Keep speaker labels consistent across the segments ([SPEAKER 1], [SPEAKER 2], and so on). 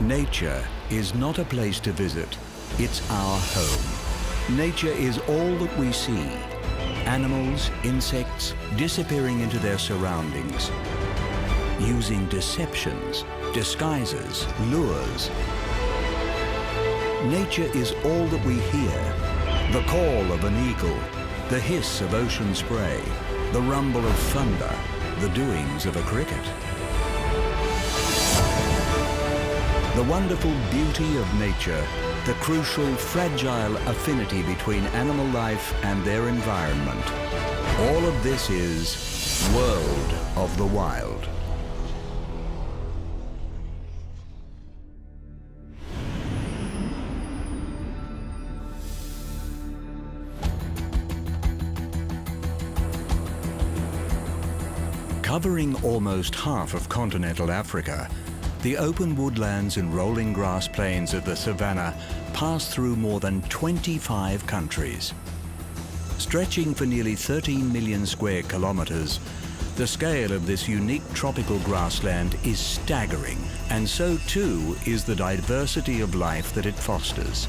[SPEAKER 1] Nature is not a place to visit, it's our home. Nature is all that we see. Animals, insects, disappearing into their surroundings, using deceptions, disguises, lures. Nature is all that we hear. The call of an eagle, the hiss of ocean spray, the rumble of thunder, the doings of a cricket. The wonderful beauty of nature, the crucial, fragile affinity between animal life and their environment. All of this is World of the Wild. Covering almost half of continental Africa, the open woodlands and rolling grass plains of the savanna pass through more than 25 countries. Stretching for nearly 13 million square kilometers, the scale of this unique tropical grassland is staggering, and so too is the diversity of life that it fosters.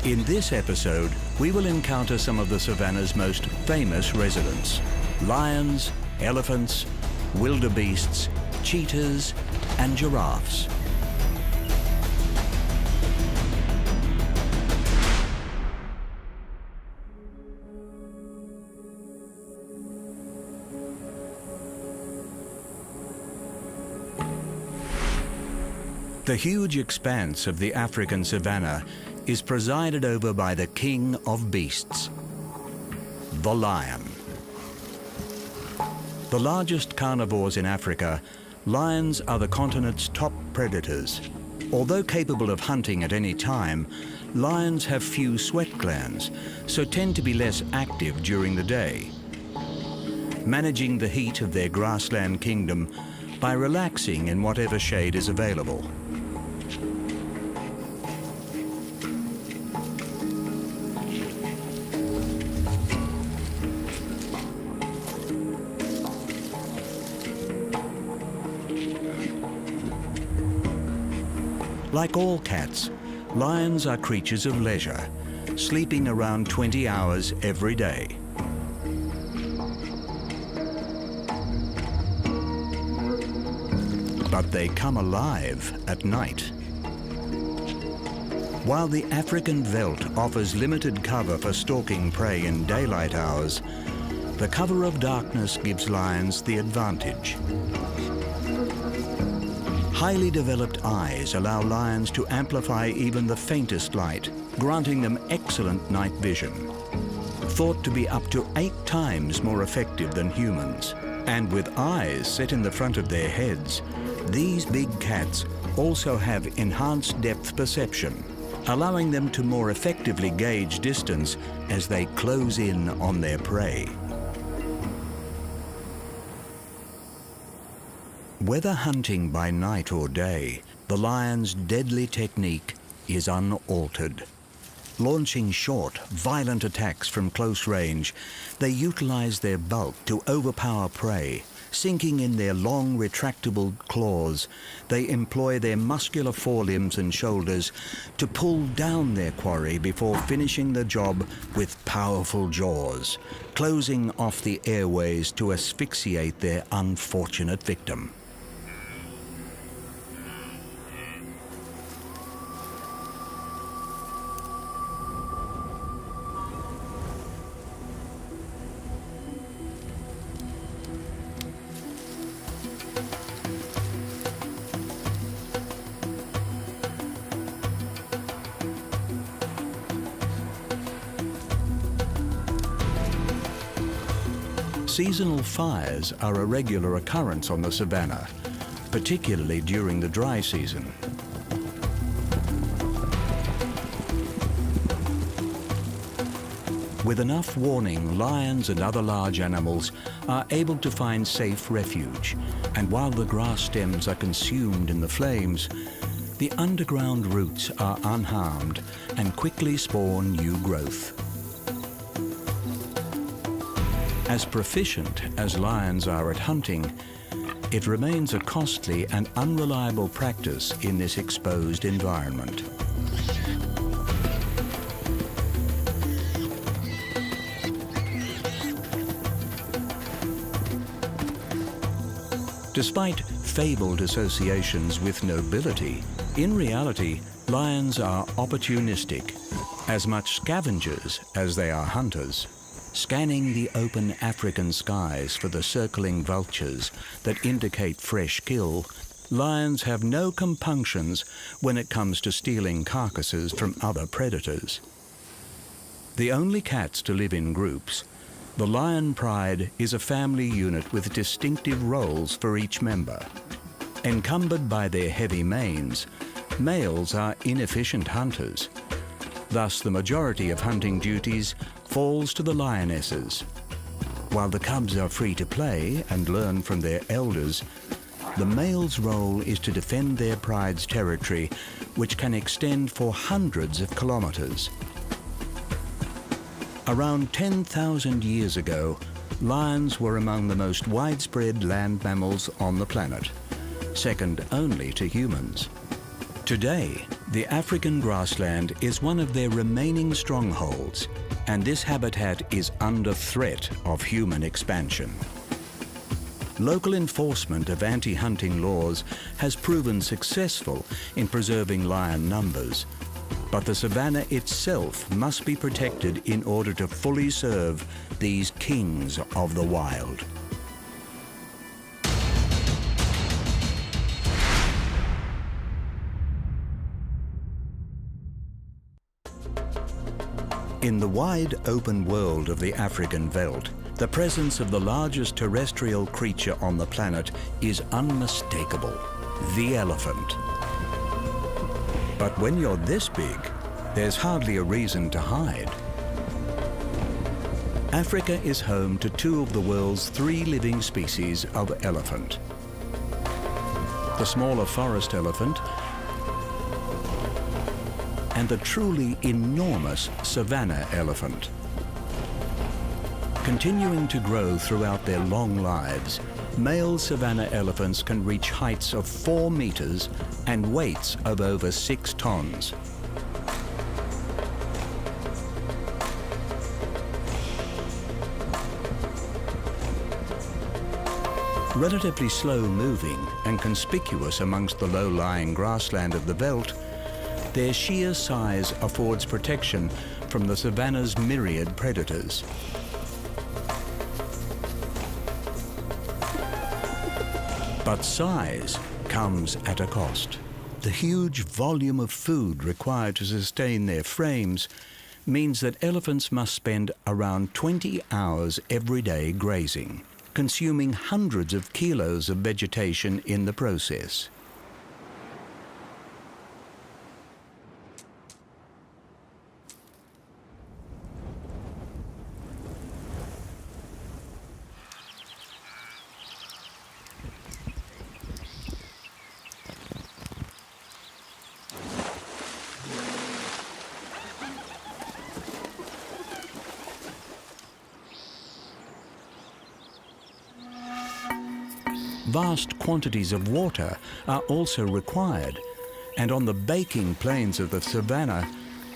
[SPEAKER 1] In this episode, we will encounter some of the savanna's most famous residents: lions, elephants, wildebeests, cheetahs, and giraffes. The huge expanse of the African savanna is presided over by the king of beasts, the lion. The largest carnivores in Africa, lions are the continent's top predators. Although capable of hunting at any time, lions have few sweat glands, so tend to be less active during the day, managing the heat of their grassland kingdom by relaxing in whatever shade is available. Like all cats, lions are creatures of leisure, sleeping around 20 hours every day. But they come alive at night. While the African veldt offers limited cover for stalking prey in daylight hours, the cover of darkness gives lions the advantage. Highly developed eyes allow lions to amplify even the faintest light, granting them excellent night vision. Thought to be up to 8 times more effective than humans. And with eyes set in the front of their heads, these big cats also have enhanced depth perception, allowing them to more effectively gauge distance as they close in on their prey. Whether hunting by night or day, the lion's deadly technique is unaltered. Launching short, violent attacks from close range, they utilize their bulk to overpower prey. Sinking in their long, retractable claws, they employ their muscular forelimbs and shoulders to pull down their quarry before finishing the job with powerful jaws, closing off the airways to asphyxiate their unfortunate victim. Seasonal fires are a regular occurrence on the savanna, particularly during the dry season. With enough warning, lions and other large animals are able to find safe refuge, and while the grass stems are consumed in the flames, the underground roots are unharmed and quickly spawn new growth. As proficient as lions are at hunting, It remains a costly and unreliable practice in this exposed environment. Despite fabled associations with nobility, in reality, lions are opportunistic, as much scavengers as they are hunters. Scanning the open African skies for the circling vultures that indicate fresh kill, lions have no compunctions when it comes to stealing carcasses from other predators. The only cats to live in groups, the lion pride is a family unit with distinctive roles for each member. Encumbered by their heavy manes, males are inefficient hunters. Thus, the majority of hunting duties falls to the lionesses. While the cubs are free to play and learn from their elders, the male's role is to defend their pride's territory, which can extend for hundreds of kilometers. Around 10,000 years ago, lions were among the most widespread land mammals on the planet, second only to humans. Today, the African grassland is one of their remaining strongholds, and this habitat is under threat of human expansion. Local enforcement of anti-hunting laws has proven successful in preserving lion numbers, but the savanna itself must be protected in order to fully serve these kings of the wild. In the wide open world of the African veldt, the presence of the largest terrestrial creature on the planet is unmistakable: the elephant. But when you're this big, there's hardly a reason to hide. Africa is home to two of the world's 3 living species of elephant: the smaller forest elephant and the truly enormous savanna elephant. Continuing to grow throughout their long lives, male savanna elephants can reach heights of 4 meters and weights of over 6 tons. Relatively slow-moving and conspicuous amongst the low-lying grassland of the veldt, their sheer size affords protection from the savanna's myriad predators. But size comes at a cost. The huge volume of food required to sustain their frames means that elephants must spend around 20 hours every day grazing, consuming hundreds of kilos of vegetation in the process. Vast quantities of water are also required, and on the baking plains of the savanna,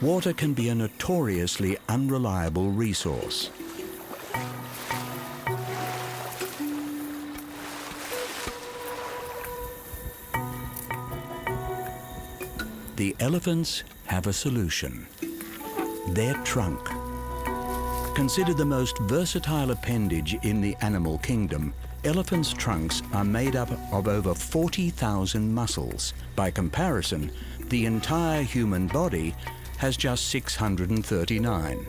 [SPEAKER 1] water can be a notoriously unreliable resource. The elephants have a solution: their trunk. Considered the most versatile appendage in the animal kingdom, elephants' trunks are made up of over 40,000 muscles. By comparison, the entire human body has just 639.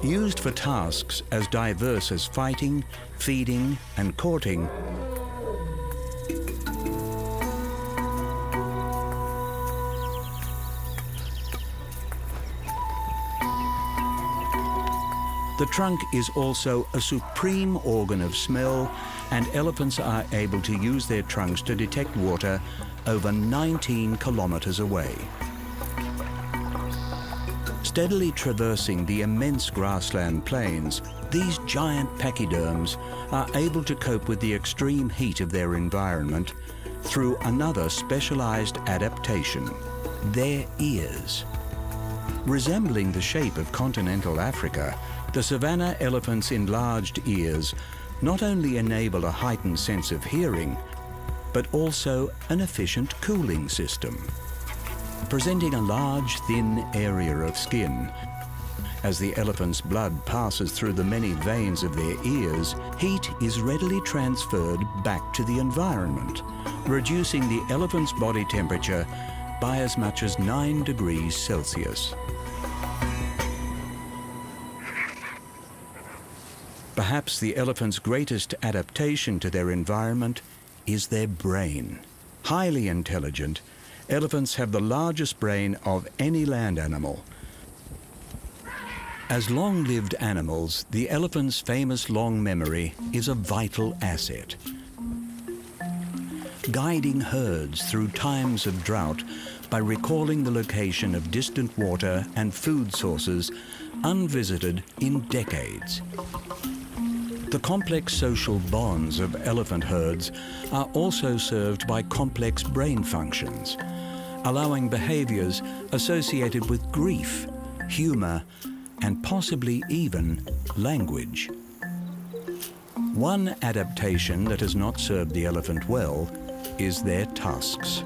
[SPEAKER 1] Used for tasks as diverse as fighting, feeding, and courting, the trunk is also a supreme organ of smell, and elephants are able to use their trunks to detect water over 19 kilometers away. Steadily traversing the immense grassland plains, These giant pachyderms are able to cope with the extreme heat of their environment through another specialized adaptation, their ears. Resembling the shape of continental Africa, the savanna elephant's enlarged ears not only enable a heightened sense of hearing, but also an efficient cooling system. Presenting a large, thin area of skin, as the elephant's blood passes through the many veins of their ears, heat is readily transferred back to the environment, reducing the elephant's body temperature by as much as 9 degrees Celsius. Perhaps the elephant's greatest adaptation to their environment is their brain. Highly intelligent, elephants have the largest brain of any land animal. As long-lived animals, the elephant's famous long memory is a vital asset. Guiding herds through times of drought by recalling the location of distant water and food sources unvisited in decades. The complex social bonds of elephant herds are also served by complex brain functions, allowing behaviors associated with grief, humor, and possibly even language. One adaptation that has not served the elephant well is their tusks.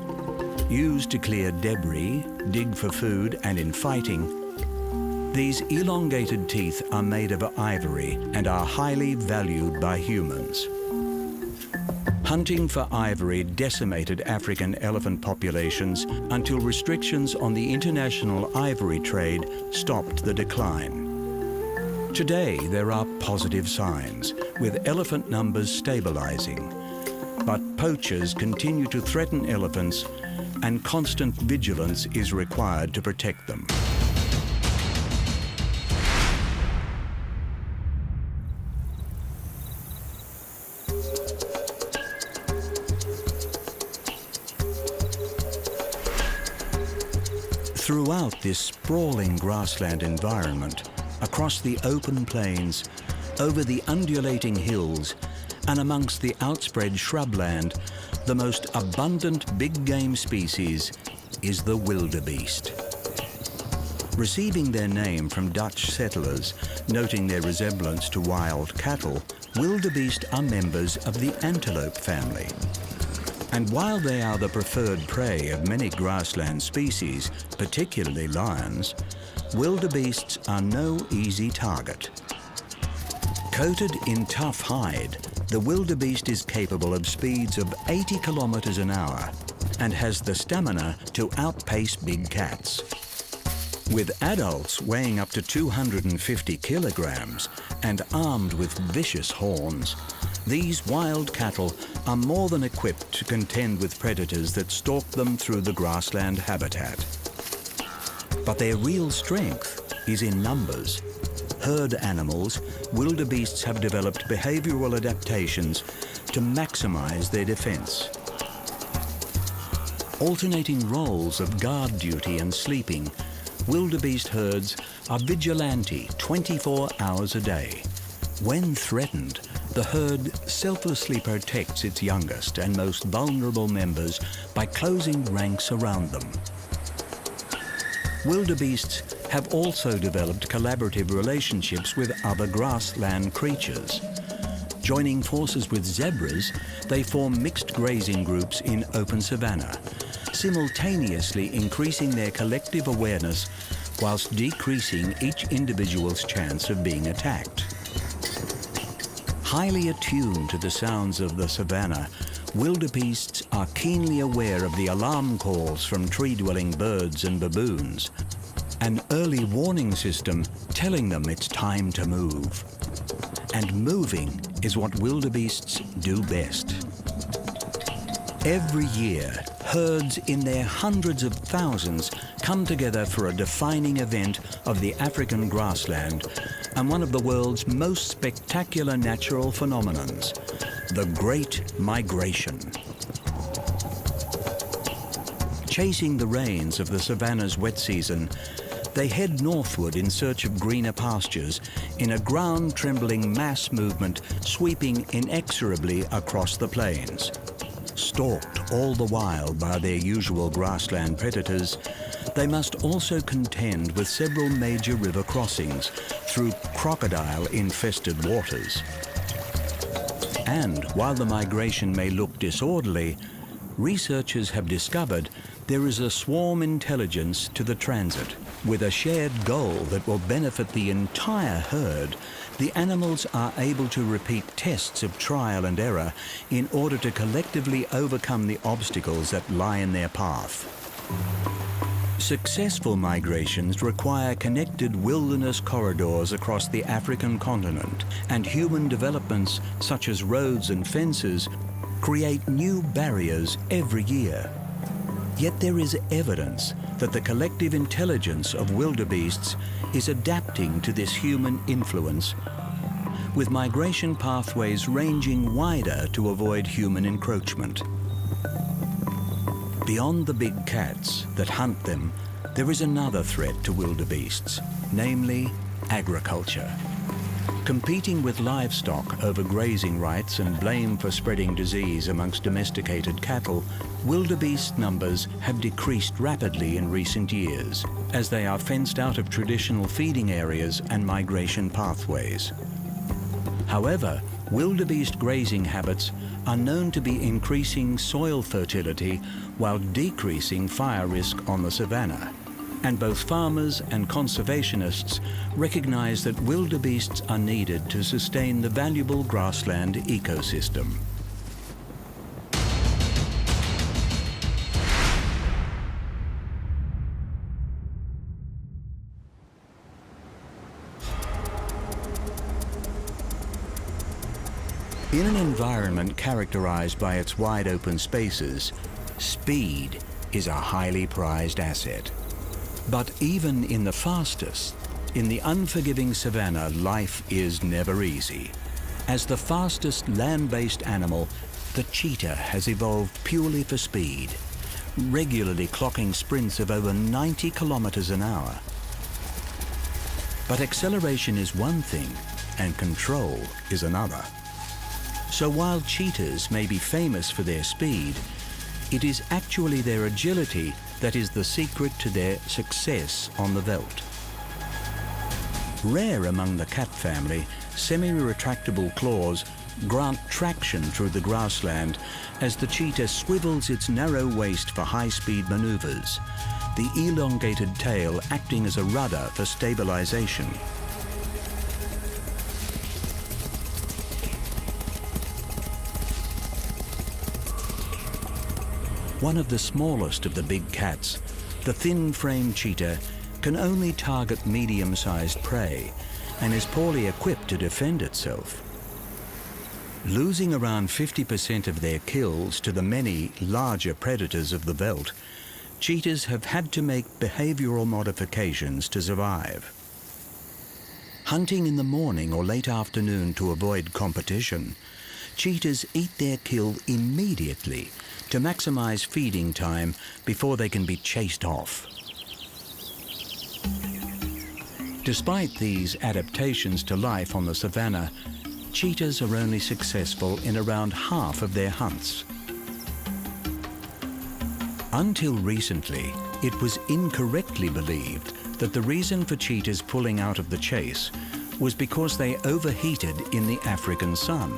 [SPEAKER 1] Used to clear debris, dig for food, and in fighting, these elongated teeth are made of ivory and are highly valued by humans. Hunting for ivory decimated African elephant populations until restrictions on the international ivory trade stopped the decline. Today, there are positive signs, with elephant numbers stabilizing. But poachers continue to threaten elephants, and constant vigilance is required to protect them. Throughout this sprawling grassland environment, across the open plains, over the undulating hills, and amongst the outspread shrubland, the most abundant big game species is the wildebeest. Receiving their name from Dutch settlers, noting their resemblance to wild cattle, wildebeest are members of the antelope family. And while they are the preferred prey of many grassland species, particularly lions, wildebeests are no easy target. Coated in tough hide, the wildebeest is capable of speeds of 80 kilometers an hour and has the stamina to outpace big cats. With adults weighing up to 250 kilograms and armed with vicious horns, these wild cattle are more than equipped to contend with predators that stalk them through the grassland habitat. But their real strength is in numbers. Herd animals, wildebeests have developed behavioral adaptations to maximize their defense. Alternating roles of guard duty and sleeping, wildebeest herds are vigilante 24 hours a day. When threatened, the herd selflessly protects its youngest and most vulnerable members by closing ranks around them. Wildebeests have also developed collaborative relationships with other grassland creatures. Joining forces with zebras, they form mixed grazing groups in open savanna, simultaneously increasing their collective awareness whilst decreasing each individual's chance of being attacked. Highly attuned to the sounds of the savanna, wildebeests are keenly aware of the alarm calls from tree-dwelling birds and baboons, an early warning system telling them it's time to move. And moving is what wildebeests do best. Every year, herds in their hundreds of thousands come together for a defining event of the African grassland and one of the world's most spectacular natural phenomenons, the Great Migration. Chasing the rains of the savanna's wet season, They head northward in search of greener pastures in a ground-trembling mass movement sweeping inexorably across the plains. Stalked all the while by their usual grassland predators, they must also contend with several major river crossings through crocodile-infested waters. And while the migration may look disorderly, researchers have discovered there is a swarm intelligence to the transit. With a shared goal that will benefit the entire herd, the animals are able to repeat tests of trial and error in order to collectively overcome the obstacles that lie in their path. Successful migrations require connected wilderness corridors across the African continent, and human developments such as roads and fences create new barriers every year. Yet there is evidence that the collective intelligence of wildebeests is adapting to this human influence, with migration pathways ranging wider to avoid human encroachment. Beyond the big cats that hunt them, there is another threat to wildebeests, namely agriculture. Competing with livestock over grazing rights and blame for spreading disease amongst domesticated cattle, wildebeest numbers have decreased rapidly in recent years as they are fenced out of traditional feeding areas and migration pathways. However, wildebeest grazing habits are known to be increasing soil fertility while decreasing fire risk on the savanna. And both farmers and conservationists recognize that wildebeests are needed to sustain the valuable grassland ecosystem. In an environment characterized by its wide open spaces, speed is a highly prized asset. But even in the fastest, in the unforgiving savanna, life is never easy. As the fastest land-based animal, the cheetah has evolved purely for speed, regularly clocking sprints of over 90 kilometers an hour. But acceleration is one thing, and control is another. So while cheetahs may be famous for their speed, it is actually their agility that is the secret to their success on the veldt. Rare among the cat family, semi-retractable claws grant traction through the grassland as the cheetah swivels its narrow waist for high-speed maneuvers, the elongated tail acting as a rudder for stabilization. One of the smallest of the big cats, the thin-framed cheetah can only target medium-sized prey and is poorly equipped to defend itself. Losing around 50% of their kills to the many larger predators of the veldt, cheetahs have had to make behavioral modifications to survive. Hunting in the morning or late afternoon to avoid competition, cheetahs eat their kill immediately to maximize feeding time before they can be chased off. Despite these adaptations to life on the savanna, cheetahs are only successful in around half of their hunts. Until recently, it was incorrectly believed that the reason for cheetahs pulling out of the chase was because they overheated in the African sun.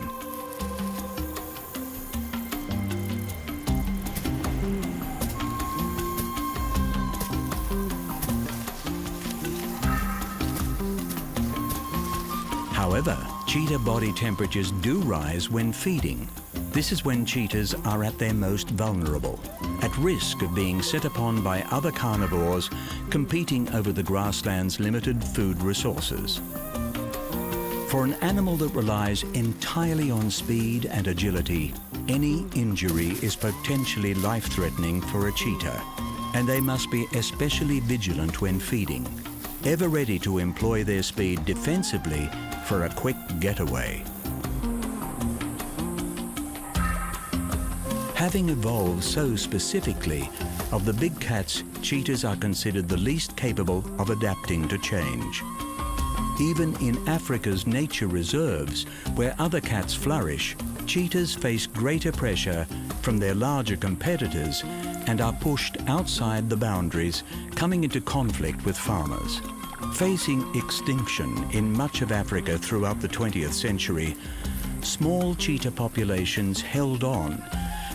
[SPEAKER 1] However, cheetah body temperatures do rise when feeding. This is when cheetahs are at their most vulnerable, at risk of being set upon by other carnivores competing over the grassland's limited food resources. For an animal that relies entirely on speed and agility, any injury is potentially life-threatening for a cheetah, and they must be especially vigilant when feeding, ever ready to employ their speed defensively for a quick getaway. Having evolved so specifically, Of the big cats, cheetahs are considered the least capable of adapting to change. Even in Africa's nature reserves, where other cats flourish, cheetahs face greater pressure from their larger competitors and are pushed outside the boundaries, coming into conflict with farmers. Facing extinction in much of Africa throughout the 20th century, small cheetah populations held on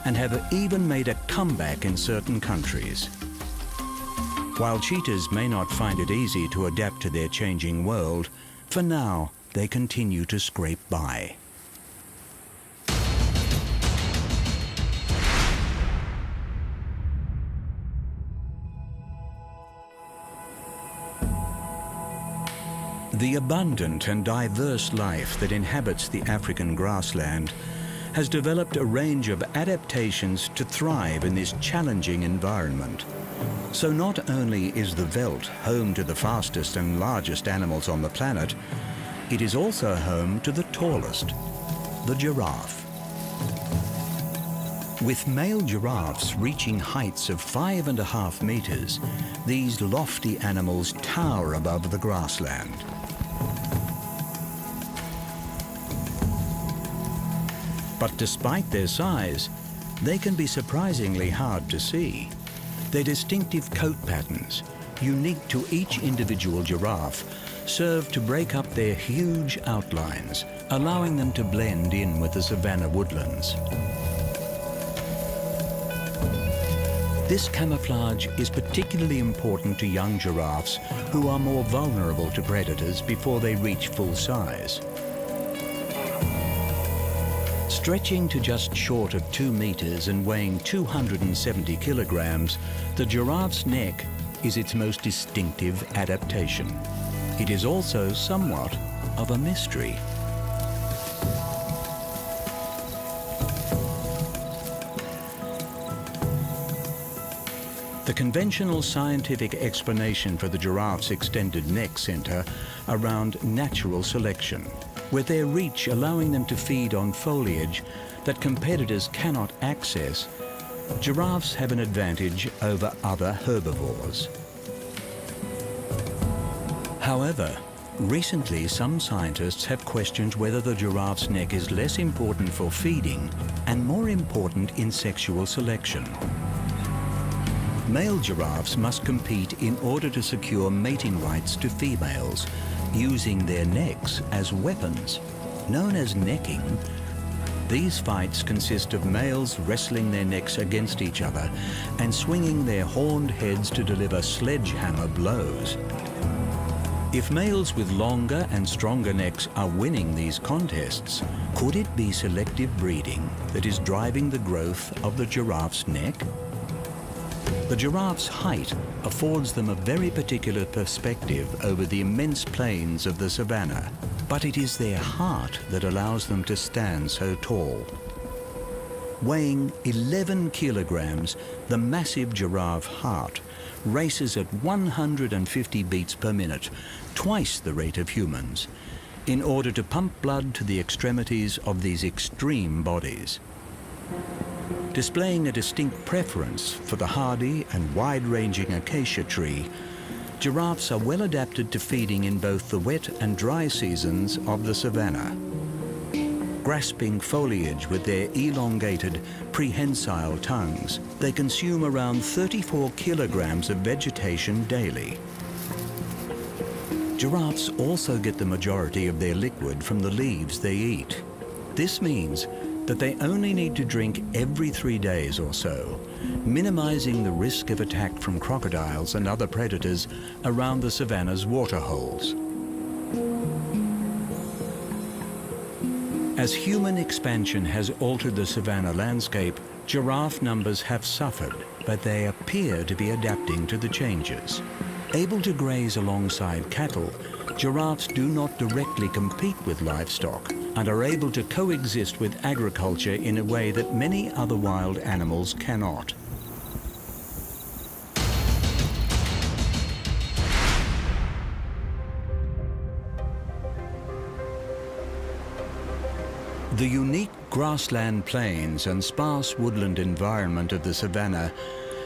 [SPEAKER 1] and have even made a comeback in certain countries. While cheetahs may not find it easy to adapt to their changing world, for now they continue to scrape by. The abundant and diverse life that inhabits the African grassland has developed a range of adaptations to thrive in this challenging environment. So not only is the veldt home to the fastest and largest animals on the planet, it is also home to the tallest, the giraffe. With male giraffes reaching heights of 5.5 meters, these lofty animals tower above the grassland. But despite their size, they can be surprisingly hard to see. Their distinctive coat patterns, unique to each individual giraffe, serve to break up their huge outlines, allowing them to blend in with the savanna woodlands. This camouflage is particularly important to young giraffes who are more vulnerable to predators before they reach full size. Stretching to just short of 2 meters and weighing 270 kilograms, the giraffe's neck is its most distinctive adaptation. It is also somewhat of a mystery. The conventional scientific explanation for the giraffe's extended neck center around natural selection, with their reach allowing them to feed on foliage that competitors cannot access, giraffes have an advantage over other herbivores. However, recently some scientists have questioned whether the giraffe's neck is less important for feeding and more important in sexual selection. Male giraffes must compete in order to secure mating rights to females, using their necks as weapons. Known as necking, these fights consist of males wrestling their necks against each other and swinging their horned heads to deliver sledgehammer blows. If males with longer and stronger necks are winning these contests, could it be selective breeding that is driving the growth of the giraffe's neck? The giraffe's height affords them a very particular perspective over the immense plains of the savanna, but it is their heart that allows them to stand so tall. Weighing 11 kilograms, the massive giraffe heart races at 150 beats per minute, twice the rate of humans, in order to pump blood to the extremities of these extreme bodies. Displaying a distinct preference for the hardy and wide-ranging acacia tree, giraffes are well adapted to feeding in both the wet and dry seasons of the savanna. Grasping foliage with their elongated, prehensile tongues, they consume around 34 kilograms of vegetation daily. Giraffes also get the majority of their liquid from the leaves they eat. This means that they only need to drink every 3 days or so, minimizing the risk of attack from crocodiles and other predators around the savanna's waterholes. As human expansion has altered the savanna landscape, giraffe numbers have suffered, but they appear to be adapting to the changes. Able to graze alongside cattle, giraffes do not directly compete with livestock and are able to coexist with agriculture in a way that many other wild animals cannot. The unique grassland plains and sparse woodland environment of the savanna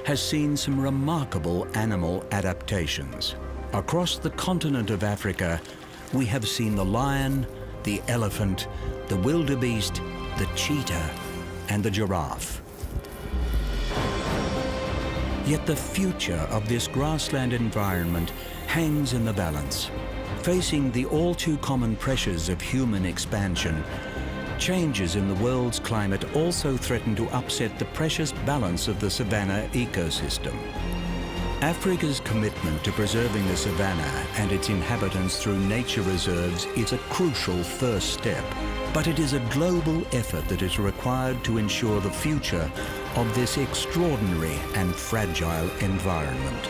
[SPEAKER 1] has seen some remarkable animal adaptations. Across the continent of Africa, we have seen the lion, the elephant, the wildebeest, the cheetah, and the giraffe. Yet the future of this grassland environment hangs in the balance. Facing the all too common pressures of human expansion, changes in the world's climate also threaten to upset the precious balance of the savanna ecosystem. Africa's commitment to preserving the savanna and its inhabitants through nature reserves is a crucial first step, but it is a global effort that is required to ensure the future of this extraordinary and fragile environment.